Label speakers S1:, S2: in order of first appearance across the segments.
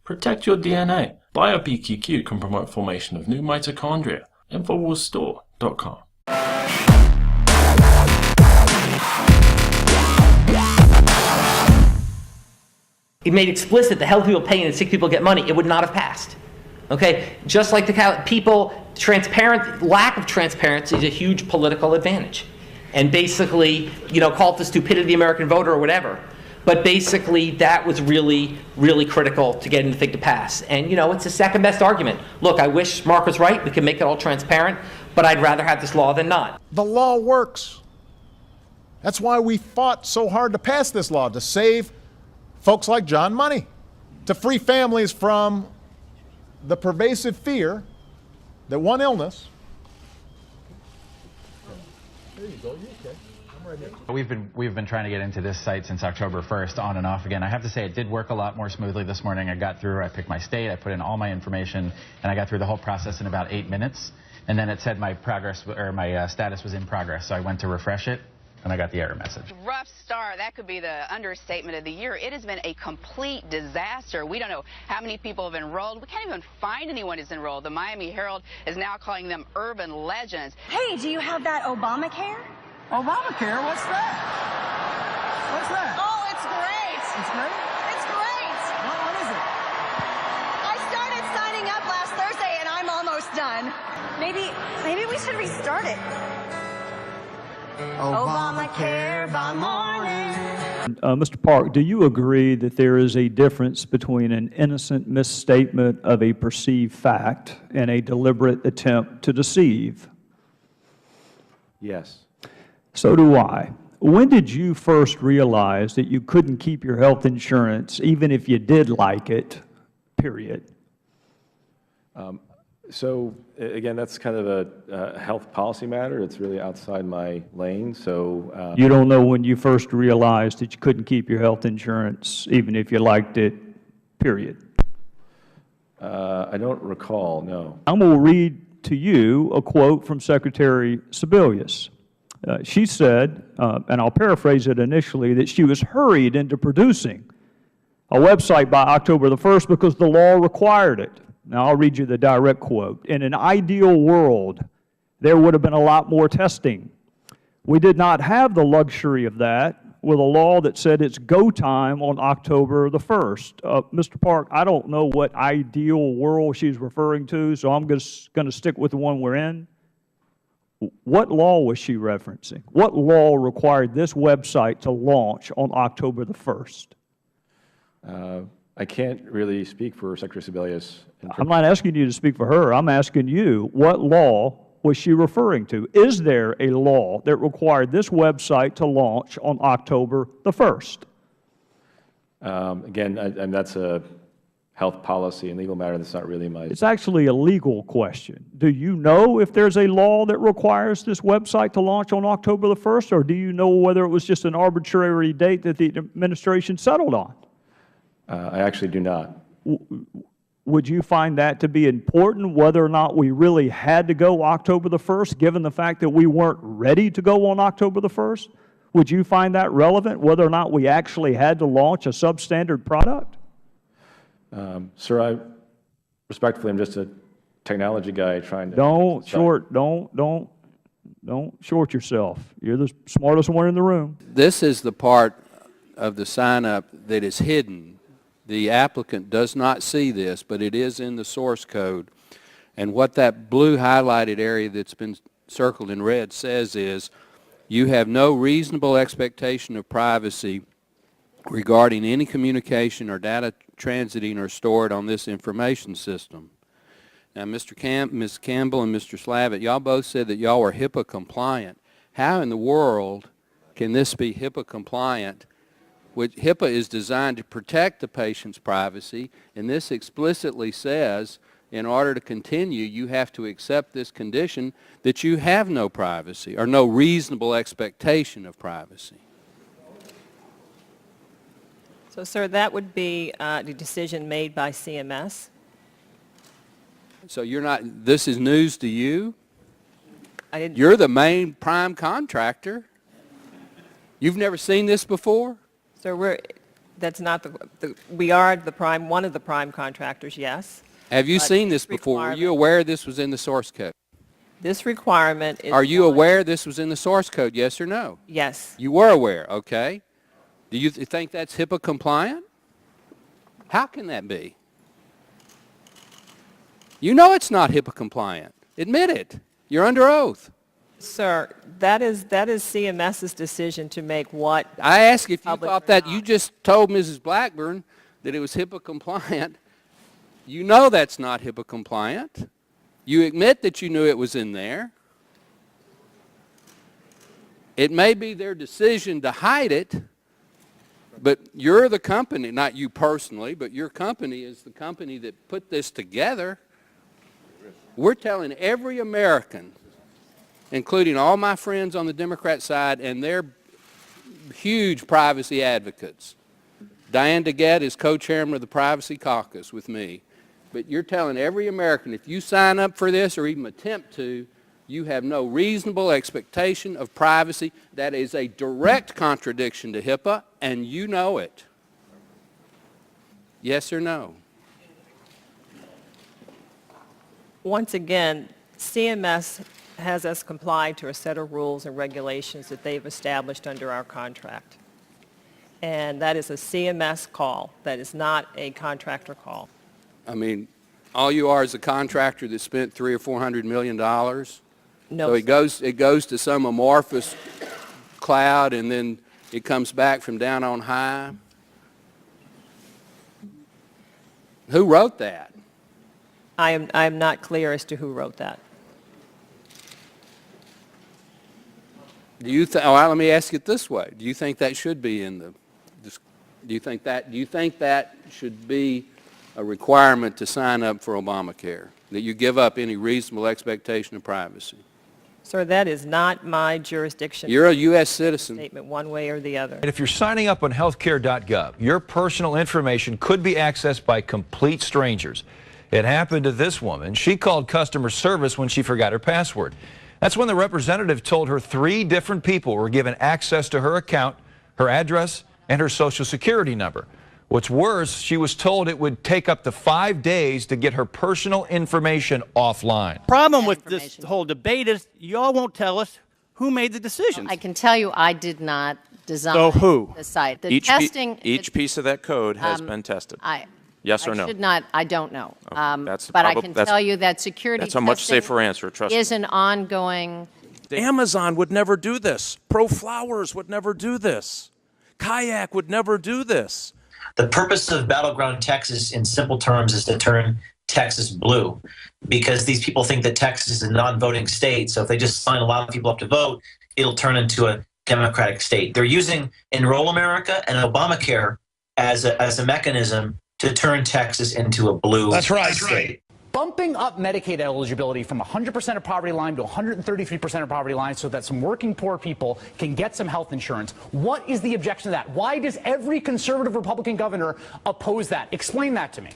S1: Protect your DNA. BioPQQ can promote formation of new mitochondria. Infowarsstore.com.
S2: It made explicit the healthy people pay and the sick people get money. It would not have passed. Okay, just like the lack of transparency is a huge political advantage. And basically, call it the stupidity of the American voter or whatever. But basically, that was really, really critical to getting the thing to pass. And it's the second best argument. Look, I wish Mark was right. We can make it all transparent, but I'd rather have this law than not.
S3: The law works. That's why we fought so hard to pass this law, to save folks like John money, to free families from the pervasive fear that one illness. There you go. You okay? I'm right here.
S4: We've been trying to get into this site since October 1st, on and off again. I have to say it did work a lot more smoothly this morning. I got through, I picked my state, I put in all my information, and I got through the whole process in about 8 minutes. And then it said my progress, or my status was in progress. So I went to refresh it, and I got the error message.
S5: Rough start. That could be the understatement of the year. It has been a complete disaster. We don't know how many people have enrolled. We can't even find anyone who's enrolled. The Miami Herald is now calling them urban legends.
S6: Hey, do you have that Obamacare?
S7: Obamacare? What's that? What's that?
S6: Oh, it's great.
S7: It's great?
S6: It's great.
S7: What is it?
S6: I started signing up last Thursday and I'm almost done. Maybe we should restart it. Obamacare by morning.
S8: Mr. Park, do you agree that there is a difference between an innocent misstatement of a perceived fact and a deliberate attempt to deceive?
S9: Yes.
S8: So do I. When did you first realize that you couldn't keep your health insurance even if you did like it, period?
S9: So, again, that's kind of a health policy matter. It's really outside my lane, so...
S8: You don't know when you first realized that you couldn't keep your health insurance even if you liked it, period?
S9: I don't recall, no.
S8: I'm going to read to you a quote from Secretary Sebelius. She said, and I'll paraphrase it initially, that she was hurried into producing a website by October the 1st because the law required it. Now, I'll read you the direct quote. In an ideal world, there would have been a lot more testing. We did not have the luxury of that with a law that said it's go time on October the 1st. Mr. Park, I don't know what ideal world she's referring to, so I'm just going to stick with the one we're in. What law was she referencing? What law required this website to launch on October the 1st?
S9: I can't really speak for Secretary Sebelius.
S8: I'm not asking you to speak for her. I'm asking you, what law was she referring to? Is there a law that required this website to launch on October the 1st?
S9: Again, and that's a health policy and legal matter. That's not really my...
S8: It's actually a legal question. Do you know if there's a law that requires this website to launch on October the 1st, or do you know whether it was just an arbitrary date that the administration settled on?
S9: I actually do not.
S8: Would you find that to be important, whether or not we really had to go October the 1st, given the fact that we weren't ready to go on October the 1st? Would you find that relevant, whether or not we actually had to launch a substandard product?
S9: Sir, I respectfully am just a technology guy trying to...
S8: Don't short yourself. You're the smartest one in the room.
S10: This is the part of the sign-up that is hidden. The applicant does not see this, but it is in the source code. And what that blue highlighted area that's been circled in red says is, you have no reasonable expectation of privacy regarding any communication or data transiting or stored on this information system. Now, Ms. Campbell and Mr. Slavitt, y'all both said that y'all were HIPAA compliant. How in the world can this be HIPAA compliant? Which HIPAA is designed to protect the patient's privacy, and this explicitly says in order to continue, you have to accept this condition that you have no privacy or no reasonable expectation of privacy.
S11: So, sir, that would be the decision made by CMS.
S10: So you're not, this is news to you? You're the main prime contractor. You've never seen this before?
S11: So That's not we are one of the prime contractors, yes.
S10: Have you
S11: But
S10: seen this
S11: this
S10: before? Were you
S11: requirement-
S10: aware this was in the source code?
S11: This requirement is.
S10: Are you
S11: one-
S10: aware this was in the source code, yes or no?
S11: Yes.
S10: You were aware, okay. Do you think that's HIPAA compliant? How can that be? You know it's not HIPAA compliant. Admit it. You're under oath.
S11: Sir, that is CMS's decision to make what.
S10: I asked if you
S11: public
S10: thought
S11: or
S10: that,
S11: not.
S10: you just told Mrs. Blackburn that it was HIPAA compliant. You know that's not HIPAA compliant. You admit that you knew it was in there. It may be their decision to hide it, but you're the company, not you personally, but your company is the company that put this together. We're telling every American, including all my friends on the Democrat side, and they're huge privacy advocates. Diane DeGette is co-chairman of the Privacy Caucus with me. But you're telling every American, if you sign up for this or even attempt to, you have no reasonable expectation of privacy. That is a direct contradiction to HIPAA, and you know it. Yes or no?
S11: Once again, CMS has us comply to a set of rules and regulations that they've established under our contract. And that is a CMS call. That is not a contractor call.
S10: I mean, all you are is a contractor that spent $300 or $400 million.
S11: No.
S10: So it goes to some amorphous cloud, and then it comes back from down on high. Who wrote that?
S11: I am not clear as to who wrote that.
S10: Do you well, let me ask it this way. Do you think that should be in the do you think that should be a requirement to sign up for Obamacare, that you give up any reasonable expectation of privacy?
S11: Sir, that is not my jurisdiction.
S10: You're a U.S. citizen.
S11: Statement one way or the other.
S12: And if you're signing up on healthcare.gov, your personal information could be accessed by complete strangers. It happened to this woman. She called customer service when she forgot her password. That's when the representative told her 3 different people were given access to her account, her address, and her social security number. What's worse, she was told it would take up to 5 days to get her personal information offline.
S13: Problem with this whole debate is y'all won't tell us who made the decisions.
S14: I can tell you I did not design
S13: So who?
S14: the site. The
S15: Each
S14: testing.
S15: piece of that code has been tested. Yes or no?
S14: I should not. I don't know.
S15: That's the
S14: but I
S15: problem.
S14: can tell you that security
S15: That's a much
S14: testing
S15: safer answer, trust me.
S14: is an ongoing.
S15: Amazon would never do this. Pro Flowers would never do this. Kayak would never do this.
S16: The purpose of Battleground Texas, in simple terms, is to turn Texas blue, because these people think that Texas is a non-voting state. So if they just sign a lot of people up to vote, it'll turn into a Democratic state. They're using Enroll America and Obamacare as a mechanism to turn Texas into a blue state.
S17: Bumping up Medicaid eligibility from 100% of poverty line to 133% of poverty line so that some working poor people can get some health insurance. What is the objection to that? Why does every conservative Republican governor oppose that? Explain that to me.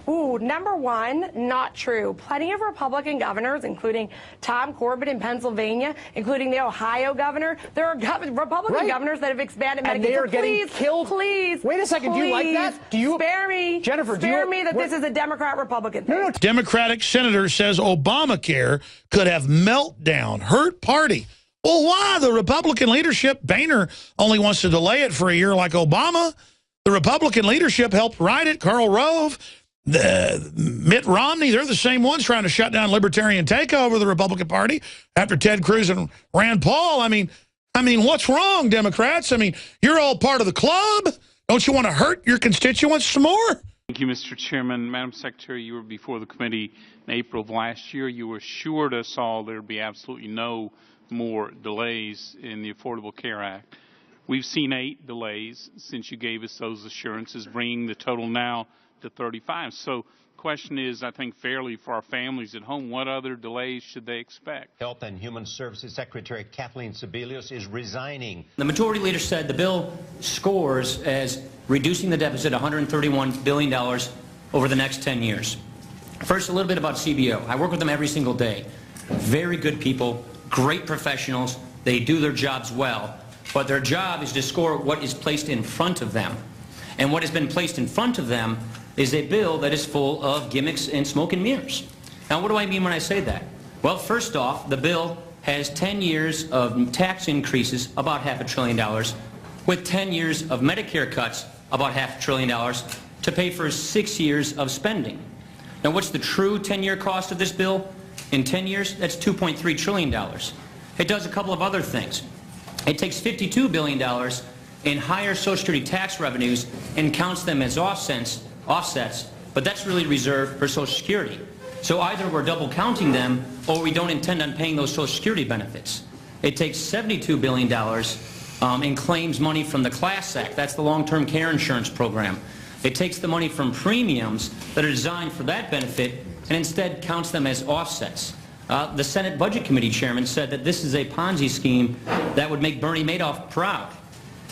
S18: Ooh, number one, not true. Plenty of Republican governors, including Tom Corbett in Pennsylvania, including the Ohio governor. There are Republican governors that have expanded Medicaid.
S17: And they are getting killed.
S18: Please,
S17: wait a second. Do you like that? Do you
S18: spare me,
S17: Jennifer?
S18: Spare me that this is a Democrat-Republican thing.
S19: No. Democratic senator says Obamacare could have meltdown, hurt party. Well, why? The Republican leadership, Boehner, only wants to delay it for a year like Obama. The Republican leadership helped write it. Karl Rove. Mitt Romney, they're the same ones trying to shut down libertarian takeover of the Republican Party after Ted Cruz and Rand Paul. I mean, what's wrong, Democrats? I mean, you're all part of the club. Don't you want to hurt your constituents some more?
S20: Thank you, Mr. Chairman. Madam Secretary, you were before the committee in April of last year. You assured us all there would be absolutely no more delays in the Affordable Care Act. We've seen 8 delays since you gave us those assurances, bringing the total now to 35. So the question is, I think fairly for our families at home, what other delays should they expect?
S21: Health and Human Services Secretary Kathleen Sebelius is resigning.
S22: The majority leader said the bill scores as reducing the deficit $131 billion over the next 10 years. First, a little bit about CBO. I work with them every single day. Very good people, great professionals. They do their jobs well, but their job is to score what is placed in front of them. And what has been placed in front of them is a bill that is full of gimmicks and smoke and mirrors. Now, what do I mean when I say that? Well, first off, the bill has 10 years of tax increases, about $500 billion, with 10 years of Medicare cuts, about $500 billion, to pay for 6 years of spending. Now, what's the true 10-year cost of this bill? In 10 years, that's $2.3 trillion. It does a couple of other things. It takes $52 billion in higher Social Security tax revenues and counts them as offsets, but that's really reserved for Social Security. So either we're double counting them or we don't intend on paying those Social Security benefits. It takes $72 billion in claims money from the Class Act. That's the long-term care insurance program. It takes the money from premiums that are designed for that benefit and instead counts them as offsets. The Senate Budget Committee chairman said that this is a Ponzi scheme that would make Bernie Madoff proud.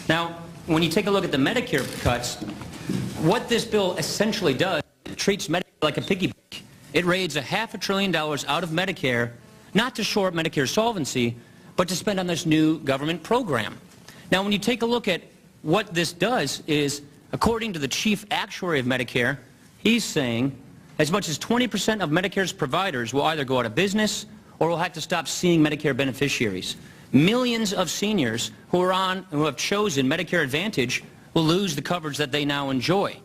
S22: Now, when you take a look at the Medicare cuts, what this bill essentially does, it treats Medicare like a piggy bank. It raids $500 billion out of Medicare, not to shore up Medicare solvency, but to spend on this new government program. Now, when you take a look at what this does is, according to the chief actuary of Medicare, he's saying as much as 20% of Medicare's providers will either go out of business or will have to stop seeing Medicare beneficiaries. Millions of seniors who have chosen Medicare Advantage will lose the coverage that they now enjoy.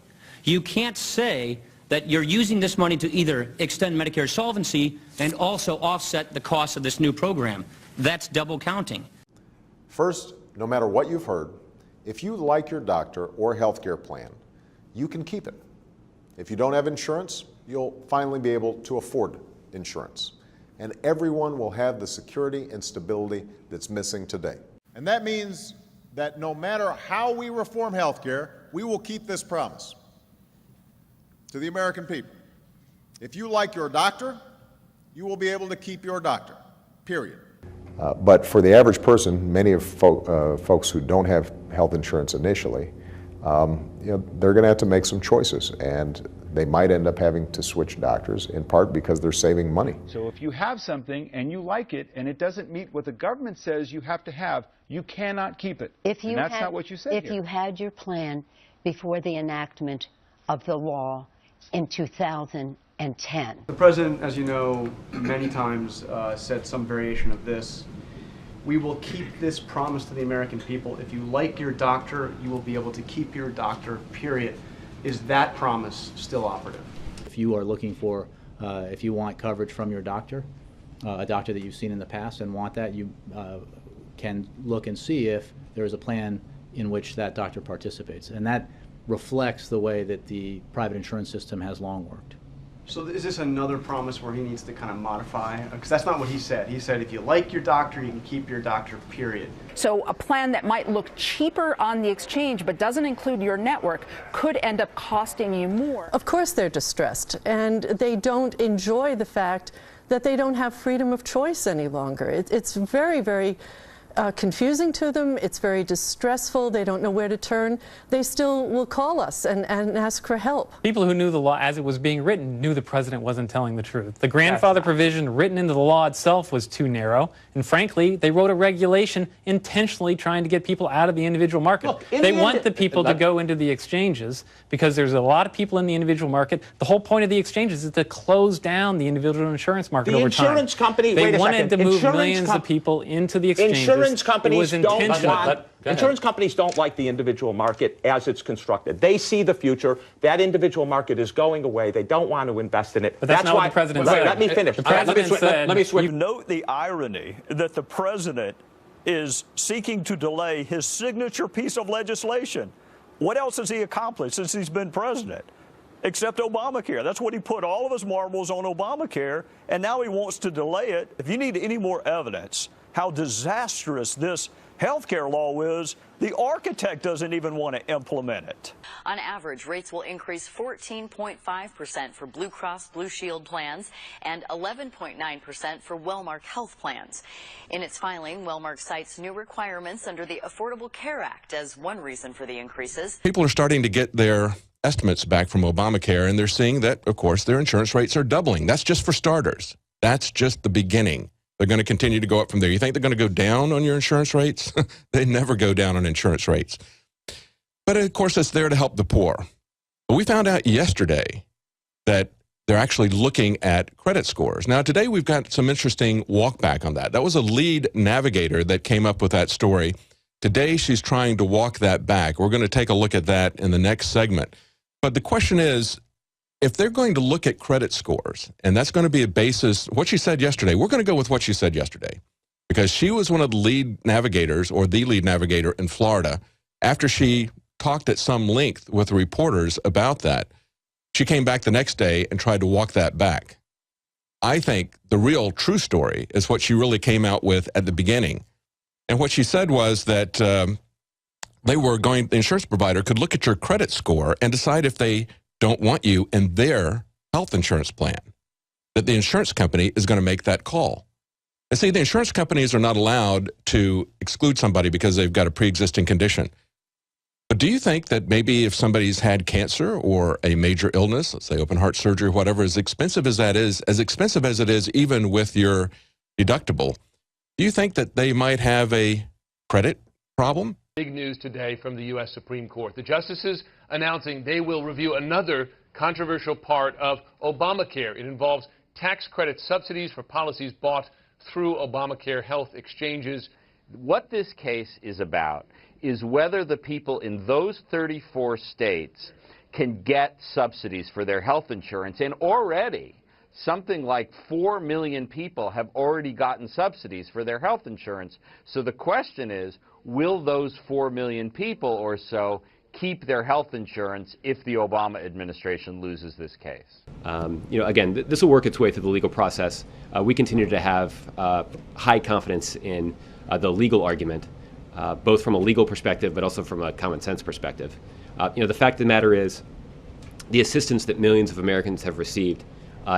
S22: You can't say that you're using this money to either extend Medicare solvency and also offset the cost of this new program. That's double counting.
S3: First, no matter what you've heard, if you like your doctor or healthcare plan, you can keep it. If you don't have insurance, you'll finally be able to afford insurance. And everyone will have the security and stability that's missing today. And that means that no matter how we reform healthcare, we will keep this promise to the American people. If you like your doctor, you will be able to keep your doctor, period.
S1: But for the average person, many of folks who don't have health insurance initially, they're going to have to make some choices, and they might end up having to switch doctors, in part because they're saving money.
S2: So if you have something and you like it and it doesn't meet what the government says you have to have, you cannot keep it. And that's not what you said
S23: If
S2: here.
S23: you had your plan before the enactment of the law in 2010.
S24: The president, as you know, many times said some variation of this. We will keep this promise to the American people. If you like your doctor, you will be able to keep your doctor, period. Is that promise still operative?
S25: If you are looking for, if you want coverage from your doctor, a doctor that you've seen in the past and want that, you can look and see if there is a plan in which that doctor participates. And that reflects the way that the private insurance system has long worked.
S24: So is this another promise where he needs to kind of modify? Because that's not what he said. He said if you like your doctor, you can keep your doctor, period.
S26: So a plan that might look cheaper on the exchange but doesn't include your network could end up costing you more.
S27: Of course they're distressed, and they don't enjoy the fact that they don't have freedom of choice any longer. It's very, very confusing to them. It's very distressful. They don't know where to turn. They still will call us and ask for help.
S28: People who knew the law as it was being written knew the president wasn't telling the truth. The grandfather provision written into the law itself was too narrow, and frankly, they wrote a regulation intentionally trying to get people out of the individual market.
S29: Look,
S28: they want the people to go into the exchanges because there's a lot of people in the individual market. The whole point of the exchanges is to close down the individual insurance market over time.
S29: The insurance company,
S28: They
S29: wait a
S28: wanted
S29: second.
S28: to move
S29: Insurance
S28: millions of people into the exchanges.
S29: Insurance companies
S28: Insurance
S29: companies don't like the individual market as it's constructed. They see the future. That individual market is going away. They don't want to invest in it.
S28: But that's not
S29: why
S28: what the president said.
S29: Let me finish.
S28: The president said,
S29: let me switch.
S30: You note the irony that the president is seeking to delay his signature piece of legislation. What else has he accomplished since he's been president? Except Obamacare. That's what he put all of his marbles on Obamacare, and now he wants to delay it. If you need any more evidence how disastrous this health care law is, the architect doesn't even want to implement it.
S31: On average, rates will increase 14.5% for Blue Cross Blue Shield plans and 11.9% for Wellmark health plans. In its filing, Wellmark cites new requirements under the Affordable Care Act as one reason for the increases. People are starting to get their estimates back from Obamacare, and they're seeing that, of course, their insurance rates are doubling. That's just for starters. That's just the beginning. They're going to continue to go up from there. You think they're going to go down on your insurance rates? They never go down on insurance rates.
S4: But of course, it's there to help the poor. But we found out yesterday that they're actually looking at credit scores. Now, today we've got some interesting walk back on that. That was a lead navigator that came up with that story. Today, she's trying to walk that back. We're going to take a look at that in the next segment. But the question is, if they're going to look at credit scores, and that's going to be a basis, what she said yesterday, we're going to go with what she said yesterday, because she was one of the lead navigators, or the lead navigator in Florida, after she talked at some length with reporters about that. She came back the next day and tried to walk that back. I think the real true story is what she really came out with at the beginning. And what she said was that the insurance provider could look at your credit score and decide if they don't want you in their health insurance plan, that the insurance company is going to make that call. And see, the insurance companies are not allowed to exclude somebody because they've got a pre-existing condition. But do you think that maybe if somebody's had cancer or a major illness, let's say open heart surgery, whatever, as expensive as that is, as expensive as it is even with your deductible, do you think that they might have a credit problem?
S5: Big news today from the U.S. Supreme Court. The justices announcing they will review another controversial part of Obamacare. It involves tax credit subsidies for policies bought through Obamacare health exchanges.
S6: What this case is about is whether the people in those 34 states can get subsidies for their health insurance, and already something like 4 million people have already gotten subsidies for their health insurance. So the question is, will those 4 million people or so keep their health insurance if the Obama administration loses this case?
S7: Again, this will work its way through the legal process. We continue to have high confidence in the legal argument, both from a legal perspective but also from a common sense perspective. The fact of the matter is, the assistance that millions of Americans have received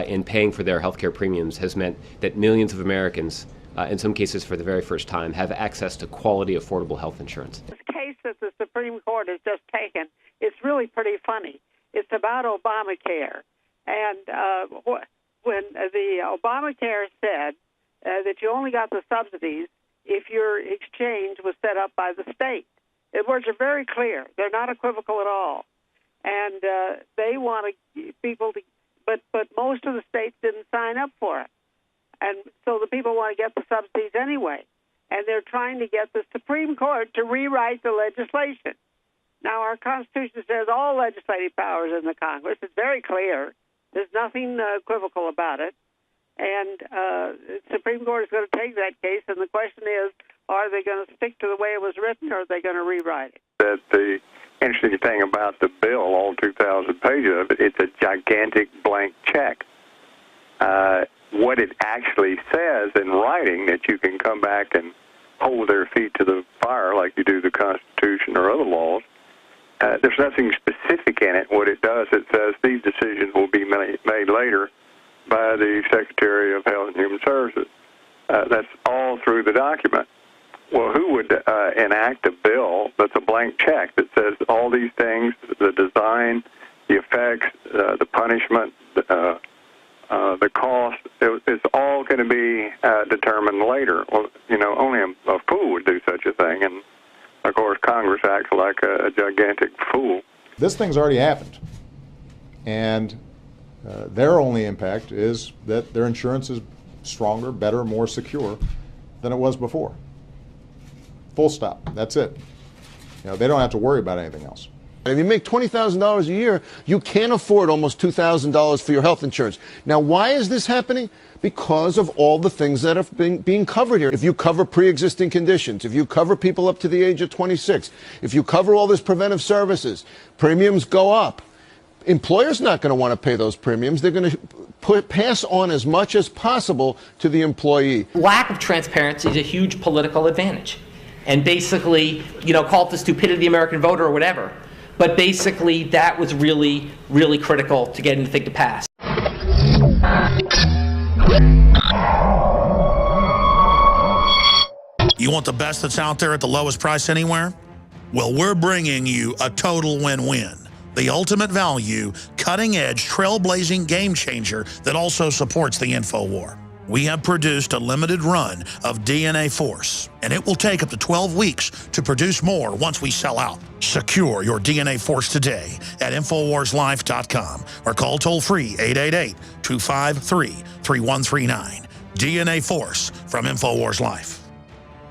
S7: in paying for their health care premiums has meant that millions of Americans, in some cases for the very first time, have access to quality, affordable health insurance.
S8: This case that the Supreme Court has just taken is really pretty funny. It's about Obamacare. And when the Obamacare said that you only got the subsidies if your exchange was set up by the state. The words are very clear. They're not equivocal at all. And they want people to, but most of the states didn't sign up for it. And so the people want to get the subsidies anyway. And they're trying to get the Supreme Court to rewrite the legislation. Now, our Constitution says all legislative powers in the Congress. It's very clear. There's nothing equivocal about it. And the Supreme Court is going to take that case, and the question is, are they going to stick to the way it was written, or are they going to rewrite it?
S9: That the interesting thing about the bill, all 2,000 pages of it, it's a gigantic blank check. What it actually says in writing, that you can come back and hold their feet to the fire like you do the Constitution or other laws, there's nothing specific in it. What it does, it says these decisions will be made later by the Secretary of Health and Human Services. That's all through the document. Well, who would enact a bill that's a blank check that says all these things, the design, the effects, the punishment, the cost, it's all going to be determined later? Well, only a fool would do such a thing, and of course Congress acts like a gigantic fool.
S3: This thing's already happened, and their only impact is that their insurance is stronger, better, more secure than it was before. Full stop. That's it. They don't have to worry about anything else.
S10: If you make $20,000 a year, you can't afford almost $2,000 for your health insurance. Now, why is this happening? Because of all the things that are being covered here. If you cover pre-existing conditions, if you cover people up to the age of 26, if you cover all this preventive services, premiums go up. Employers not going to want to pay those premiums. They're going to pass on as much as possible to the employee.
S11: Lack of transparency is a huge political advantage. And basically, call it the stupidity of the American voter or whatever. But basically, that was really, really critical to getting the thing to pass.
S19: You want the best that's out there at the lowest price anywhere? Well, we're bringing you a total win-win. The ultimate value, cutting-edge, trailblazing game changer that also supports the Infowar. We have produced a limited run of DNA Force, and it will take up to 12 weeks to produce more once we sell out. Secure your DNA Force today at InfoWarsLife.com or call toll-free 888-253-3139. DNA Force from InfoWars Life.